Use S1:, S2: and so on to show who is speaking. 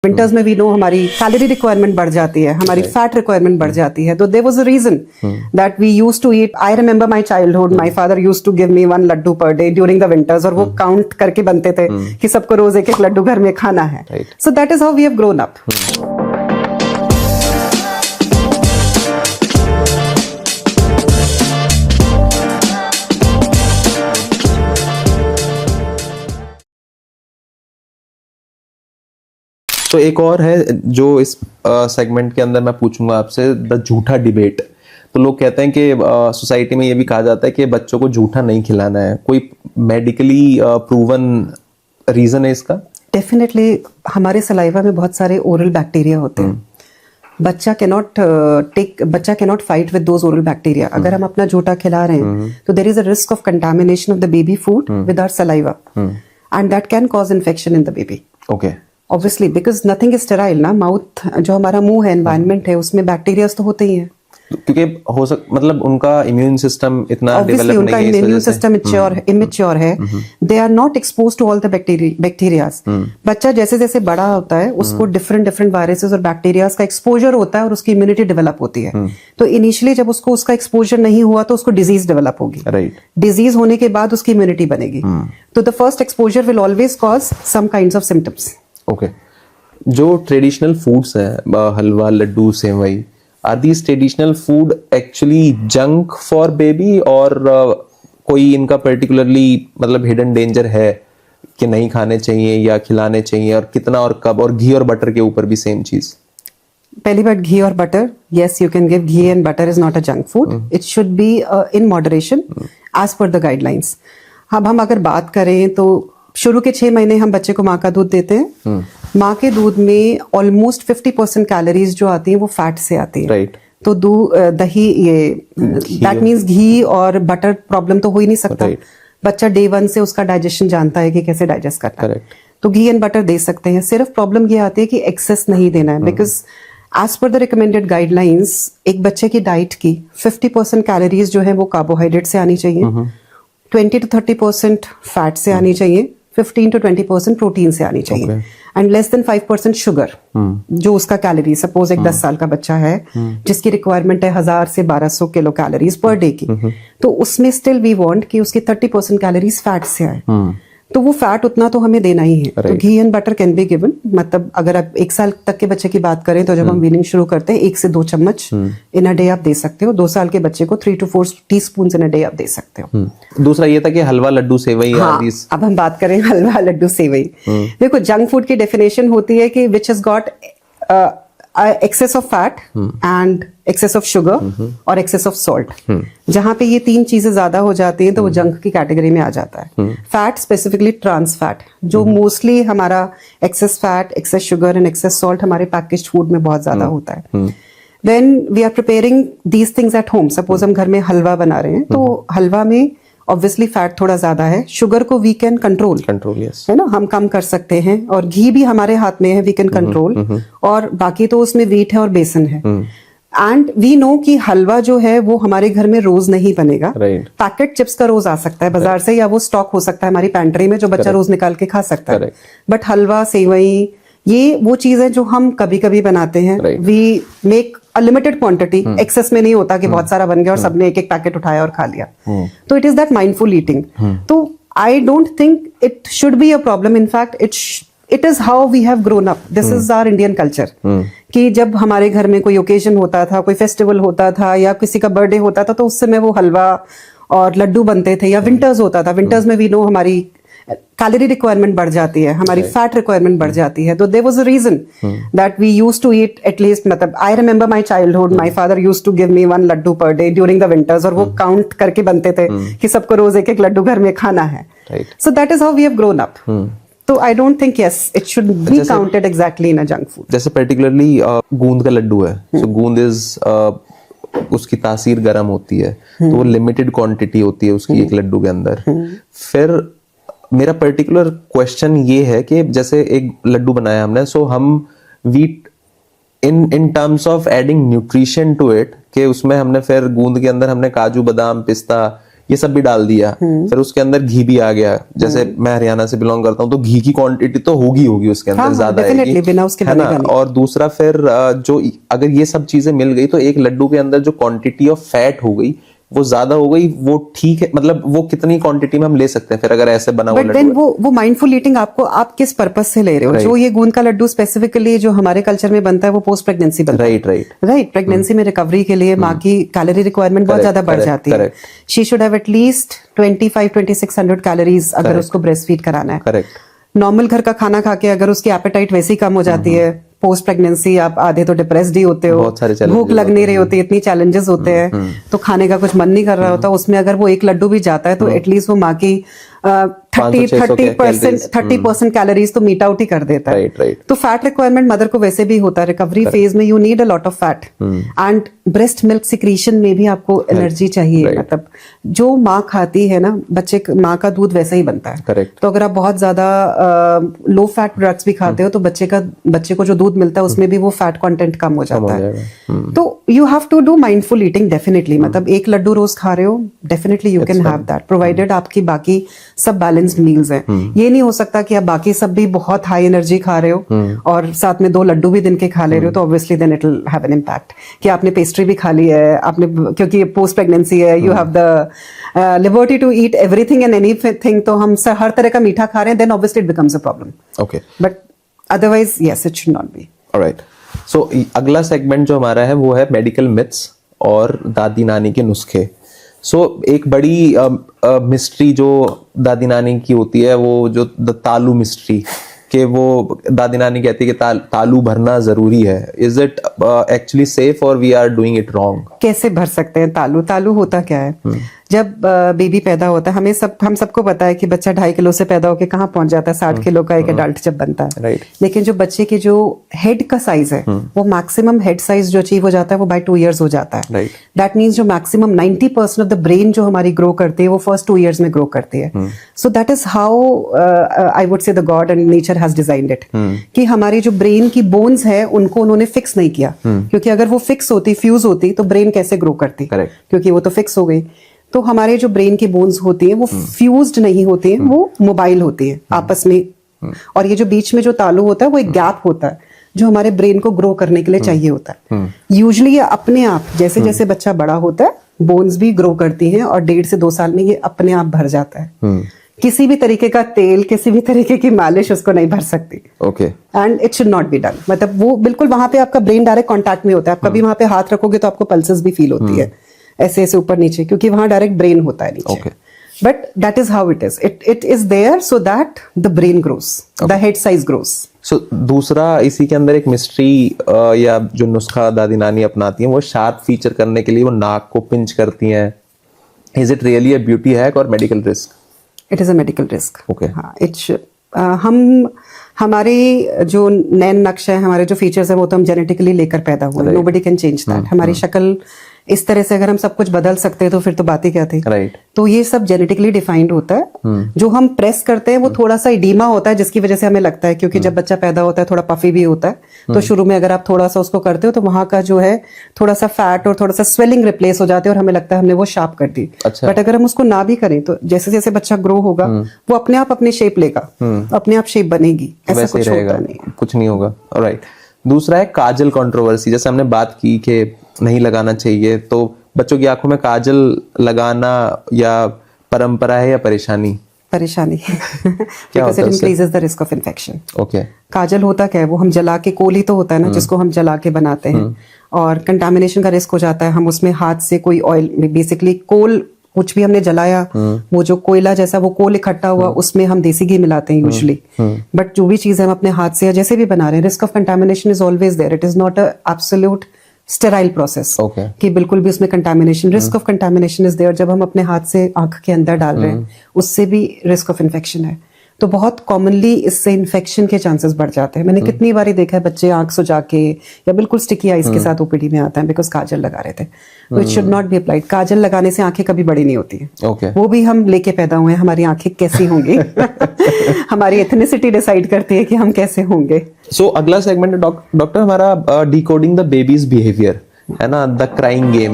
S1: Winters में we know हमारी calorie requirement बढ़ जाती है, हमारी फैट रिक्वायरमेंट बढ़ जाती है. तो there was a reason that we used to eat. I remember my childhood, my father used to give me 1 laddoo per day during the winters, और वो काउंट करके बनते थे कि सबको रोज एक एक लड्डू घर में खाना है. So that is how we have grown up.
S2: तो एक और है जो इस सेगमेंट के अंदर मैं पूछूंगा आपसे, द झूठा डिबेट. तो लोग कहते हैं कि सोसाइटी में ये भी कहा जाता है कि बच्चों को झूठा नहीं खिलाना है. कोई मेडिकली प्रूवन रीजन है इसका?
S1: डेफिनेटली हमारे सलाइवा में बहुत सारे ओरल बैक्टीरिया होते हैं. बच्चा cannot fight with those oral bacteria. अगर हम अपना झूठा खिला रहे हैं तो there is a risk of contamination of the baby food with our saliva, and that can cause infection in the baby.
S2: Okay.
S1: Obviously because nothing is sterile ना. Mouth जो हमारा मुंह है, एनवायरनमेंट है, उसमें बैक्टीरिया तो होते ही हैं.
S2: क्योंकि मतलब उनका इम्यून सिस्टम इतना
S1: ऑब्वियसली
S2: डेवलप
S1: उनका
S2: नहीं है,
S1: इम्यून सिस्टम इमेच्योर है. They are not expose to all the bacterias. बच्चा जैसे जैसे बड़ा होता है उसको डिफरेंट वायरसेस और बैक्टीरियाज का एक्सपोजर होता है और उसकी इम्यूनिटी डेवलप होती है. तो इनिशियली जब उसको उसका एक्सपोजर नहीं हुआ तो उसको डिजीज डेवलप होगी.
S2: राइट.
S1: डिजीज होने के बाद उसकी इम्यूनिटी बनेगी. तो the first exposure will always cause some kinds of symptoms.
S2: Okay. जो ट्रेडिशनल फूड्स हैं, halwa, laddoo, sevai, are these traditional food actually junk for baby, और कोई इनका पर्टिकुलरली मतलब हिडन डेंजर है कि नहीं खाने चाहिए या खिलाने चाहिए, और कितना और कब? और घी और बटर के ऊपर भी सेम चीज.
S1: पहली बात, घी और butter, yes you can give. Ghee and butter is not a junk food. It should be in moderation as per the guidelines. अब हम अगर बात करें तो शुरू के 6 महीने हम बच्चे को माँ का दूध देते हैं. माँ के दूध में ऑलमोस्ट 50% कैलोरीज जो आती है वो फैट से आती है.
S2: राइट.
S1: तो दही, ये दैट मीन्स घी और बटर प्रॉब्लम तो हो ही नहीं सकता. बच्चा डे 1 से उसका डाइजेशन जानता है कि कैसे डाइजेस्ट करना है. तो घी एंड बटर दे सकते हैं. सिर्फ प्रॉब्लम ये आती है कि एक्सेस नहीं देना है, because as per the recommended guidelines एक बच्चे की डाइट की 50% कैलोरीज जो है वो कार्बोहाइड्रेट से आनी चाहिए, 20 to 30% फैट से आनी चाहिए, 15 to 20% प्रोटीन से आनी चाहिए, एंड लेस देन 5% शुगर. जो उसका कैलोरी, सपोज एक 10 साल का बच्चा है जिसकी रिक्वायरमेंट है 1000 से 1200 किलो कैलोरीज पर डे की, तो उसमें स्टिल वी वांट कि उसकी 30% कैलोरीज फैट से आए. तो वो फैट उतना तो हमें देना ही है. तो ghee and butter can be given. मतलब अगर आप 1 साल तक के बच्चे की बात करें तो जब हम वीनिंग शुरू करते हैं 1 से 2 चम्मच इन अ डे आप दे सकते हो. 2 साल के बच्चे को 3 to 4 teaspoon in a day आप दे सकते हो.
S2: दूसरा ये था कि हलवा, लड्डू, सेवई.
S1: हाँ, अब हम बात करें हलवा, लड्डू, सेवई. देखो, जंक फूड की डेफिनेशन होती है कि which has got excess of fat and excess of sugar और एक्सेस ऑफ सॉल्ट. जहां पे ये 3 चीजें ज्यादा हो जाती हैं तो वो जंक की कैटेगरी में आ जाता है. फैट, स्पेसिफिकली ट्रांस फैट, जो मोस्टली हमारा excess fat, excess sugar and excess salt हमारे पैकेज्ड फूड में बहुत ज्यादा होता है. When we are preparing these things at home, suppose हम घर में हलवा बना रहे हैं तो हलवा में ऑब्वियसली फैट थोड़ा ज्यादा है. शुगर को वी कैन कंट्रोल,
S2: yes.
S1: है ना, हम कम कर सकते हैं. और घी भी हमारे हाथ में है, वी कैन कंट्रोल. और बाकी तो उसमें व्हीट है और बेसन है. एंड वी नो कि हलवा जो है वो हमारे घर में रोज नहीं बनेगा. पैकेट चिप्स का रोज आ सकता है बाजार से, या वो स्टॉक हो सकता है हमारी पैंट्री में जो बच्चा रोज निकाल के खा सकता है. बट हलवा, सेवई, ये वो चीज है जो हम कभी कभी बनाते हैं. We make a limited quantity. Excess में नहीं होता कि बहुत सारा बन गया और सबने एक एक पैकेट उठाया और खा लिया. तो it is that mindful eating. तो I don't think it should be a problem. In fact it is how we have grown up. This is our Indian culture. कि जब हमारे घर में कोई ओकेजन होता था, कोई फेस्टिवल होता था या किसी का बर्थडे होता था, तो उस समय वो हलवा और लड्डू बनते थे. या विंटर्स होता था, विंटर्स में वी नो हमारी कैलोरी रिक्वायरमेंट बढ़ जाती है, हमारी फैट रिक्वायरमेंट बढ़ जाती है. तो there was a reason that we used to eat at least, मतलब I remember my childhood, my father used to give me 1 laddoo per day during the winters, और वो काउंट करके बनते थे कि सबको रोज एक एक लड्डू घर में खाना है. So that is how we have grown up. तो I don't think yes it should be counted exactly in a junk food.
S2: जैसे पर्टिकुलरली गूंद का लड्डू है, सो गूंद इज उसकी तासीर गर्म होती है, तो वो लिमिटेड क्वांटिटी होती है उसकी एक लड्डू के अंदर. फिर मेरा पर्टिकुलर क्वेश्चन ये है कि जैसे एक लड्डू बनाया हमने, सो हम wheat in terms of adding nutrition to it, कि उसमें हमने फिर गूंद के अंदर हमने काजू, बादाम, पिस्ता ये सब भी डाल दिया, फिर उसके अंदर घी भी आ गया, जैसे मैं हरियाणा से बिलोंग करता हूँ तो घी की क्वांटिटी तो होगी उसके अंदर, ज्यादा आएगी,
S1: बिना उसके
S2: है ना। और दूसरा फिर जो अगर ये सब चीजें मिल गई तो एक लड्डू के अंदर जो क्वांटिटी ऑफ फैट हो गई वो ज्यादा हो गई, वो ठीक है, मतलब वो कितनी क्वांटिटी में हम ले सकते हैं फिर अगर ऐसे बना हुआ लड्डू।
S1: वो माइंडफुल ईटिंग आपको आप किस पर्पस से ले रहे हो? जो ये गूंद का लड्डू स्पेसिफिकली जो हमारे कल्चर में बनता है वो पोस्ट प्रेगनेंसी बनता है। राइट प्रेगनेंसी में रिकवरी के लिए माँ की कैलोरी रिक्वायरमेंट बहुत ज्यादा बढ़ जाती है। She should have at least 2500-2600 calories अगर उसको ब्रेस्ट फीड कराना है।
S2: करेक्ट।
S1: नॉर्मल घर का खाना खा के अगर उसकी एपेटाइट वैसे ही कम हो जाती है, पोस्ट प्रेगनेंसी आप आधे तो डिप्रेस्ड ही होते हो, भूख लग नहीं रही होती, इतनी चैलेंजेस होते हैं, तो खाने का कुछ मन नहीं कर रहा होता, उसमें अगर वो एक लड्डू भी जाता है तो एटलीस्ट वो माँ की 30% कैलोरीज तो मीट आउट ही कर देता है। तो फैट रिक्वायरमेंट मदर को वैसे भी होता है, रिकवरी फेज में you need a lot of fat, and breast milk secretion में भी आपको एनर्जी चाहिए। मतलब जो माँ खाती है ना, बच्चे माँ का दूध वैसे ही बनता है। तो अगर आप बहुत ज्यादा लो फैट प्रोडक्ट्स भी खाते हो तो बच्चे को जो दूध मिलता है उसमें भी वो फैट कंटेंट कम हो जाता है। तो you have to do mindful eating definitely. मतलब एक लड्डू रोज खा रहे हो, definitely you can have that, provided आपकी बाकी सब बैलेंस्ड मील्स हैं। ये नहीं हो सकता कि आप बाकी सब भी बहुत हाई एनर्जी खा रहे हो और साथ में 2 लड्डू भी दिन के खा ले रहे हो, तो obviously then it will have an impact कि आपने पेस्ट्री भी खा ली है, आपने, क्योंकि पोस्ट प्रेगनेंसी है, you have the liberty to eat everything and anything, तो हम हर तरह का मीठा खा रहे हैं, then obviously it becomes a problem.
S2: Okay,
S1: but otherwise yes, it should not be.
S2: Alright, so अगला सेगमेंट जो हमारा है वो है मेडिकल मिथ्स और दादी नानी के नुस्खे। एक बड़ी मिस्ट्री जो दादी नानी की होती है, वो जो तालू मिस्ट्री, कि वो दादी नानी कहती है कि तालू भरना जरूरी है। इज इट एक्चुअली सेफ और we are doing it wrong?
S1: कैसे भर सकते हैं तालू? तालू होता क्या है? जब बेबी पैदा होता है, हम सबको पता है कि बच्चा 2.5 किलो से पैदा होकर कहाँ पहुंच जाता है, 60 किलो का एक एडल्ट जब बनता है। लेकिन जो बच्चे के जो हेड का साइज है, वो मैक्सिमम हेड साइज जो अचीव हो जाता है वो बाय 2 years हो जाता है। दैट मीन्स जो मैक्सिमम 90% ऑफ द ब्रेन जो हमारी ग्रो करती है वो फर्स्ट 2 years में ग्रो करती है। So that is how I would say the God and nature has designed it, कि हमारी जो ब्रेन की बोन्स है उनको उन्होंने फिक्स नहीं किया, क्योंकि अगर वो फिक्स होती, फ्यूज होती, तो ब्रेन कैसे ग्रो करती? क्योंकि वो तो फिक्स हो गई। तो हमारे जो ब्रेन की बोन्स होती हैं वो फ्यूज्ड नहीं होती हैं, वो मोबाइल होती हैं आपस में। और ये जो बीच में जो तालू होता है वो एक गैप होता है जो हमारे ब्रेन को ग्रो करने के लिए चाहिए होता है। यूजुअली ये अपने आप जैसे जैसे बच्चा बड़ा होता है बोन्स भी ग्रो करती हैं और 1.5 से 2 साल में ये अपने आप भर जाता है। किसी भी तरीके का तेल, किसी भी तरीके की मालिश उसको नहीं भर सकती।
S2: Okay,
S1: and it should not be done. मतलब वो बिल्कुल वहां पे आपका ब्रेन डायरेक्ट कांटेक्ट में होता है। आप कभी वहां पे हाथ रखोगे तो आपको पल्सेस भी फील होती है, ऐसे ऐसे ऊपर नीचे, क्योंकि वहां डायरेक्ट ब्रेन होता है नीचे। But that is how it is. It is there so that the brain grows, the head size grows.
S2: So दूसरा इसी के अंदर एक मिस्ट्री या जो नुस्खा दादी नानी अपनाती हैं, वो शार्प फीचर करने के लिए वो नाक को पिंच करती हैं। Is it really a beauty hack और medical risk?
S1: It is a medical risk.
S2: Okay,
S1: हाँ, हमारे जो नैन नक्श है, हमारे जो फीचर्स है, वो तो हम जेनेटिकली लेकर पैदा हुए। Nobody can change that. हमारी शक्ल इस तरह से अगर हम सब कुछ बदल सकते हैं तो फिर तो बात ही क्या थी। तो ये सब जेनेटिकली डिफाइंड होता है। जो हम प्रेस करते हैं वो थोड़ा सा इडीमा होता है, जिसकी वजह से हमें लगता है, क्योंकि जब बच्चा पैदा होता है थोड़ा पफी भी होता है, तो शुरू में अगर आप थोड़ा सा उसको करते हो तो वहां का जो है थोड़ा सा फैट और थोड़ा सा स्वेलिंग रिप्लेस हो जाते हैं और हमें लगता है हमने वो शार्प कर दी। बट अगर हम उसको ना भी करें तो जैसे जैसे बच्चा ग्रो होगा वो अपने आप अपनी शेप लेगा, अपने आप शेप बनेगी, ऐसा कुछ होगा नहीं,
S2: कुछ नहीं होगा। ऑलराइट, दूसरा है काजल कंट्रोवर्सी। जैसे हमने बात की कि नहीं लगाना चाहिए, तो बच्चों की आंखों में काजल लगाना या परंपरा है या परेशानी?
S1: परेशानी because it increases the risk of infection.
S2: Okay.
S1: काजल होता क्या है? वो हम जला के, कोल ही तो होता है ना जिसको हम जला के बनाते हैं, और कंटामिनेशन का रिस्क हो जाता है। हम उसमें हाथ से कोई ऑयल, बेसिकली कोल, कुछ भी हमने जलाया, वो जो कोयला जैसा वो कोल इकट्ठा हुआ, उसमें हम देसी घी मिलाते हैं यूजुअली। बट जो भी चीज हम अपने हाथ से या जैसे भी बना रहे हैं, risk of contamination is always there. It is not a absolute sterile process कि बिल्कुल भी उसमें contamination, risk of contamination is there. जब हम अपने हाथ से आंख के अंदर डाल रहे हैं उससे भी रिस्क ऑफ इन्फेक्शन है। तो बहुत कॉमनली इससे इन्फेक्शन के चांसेस बढ़ जाते हैं। मैंने कितनी बारी देखा है बच्चे आंख सुजा के या बिल्कुल स्टिकी आइस के साथ ओपीडी में आता है बिकॉज काजल लगा रहे थे। तो it should not be applied. Kajal लगाने से आंखें कभी बड़ी नहीं होती है। वो भी हम लेके पैदा हुए हैं, हमारी आंखें कैसी होंगी हमारी एथनिसिटी डिसाइड करती है कि हम कैसे होंगे।
S2: सो अगला सेगमेंट है डॉक्टर हमारा डिकोडिंग द बेबीज बिहेवियर, है ना, द क्राइंग गेम।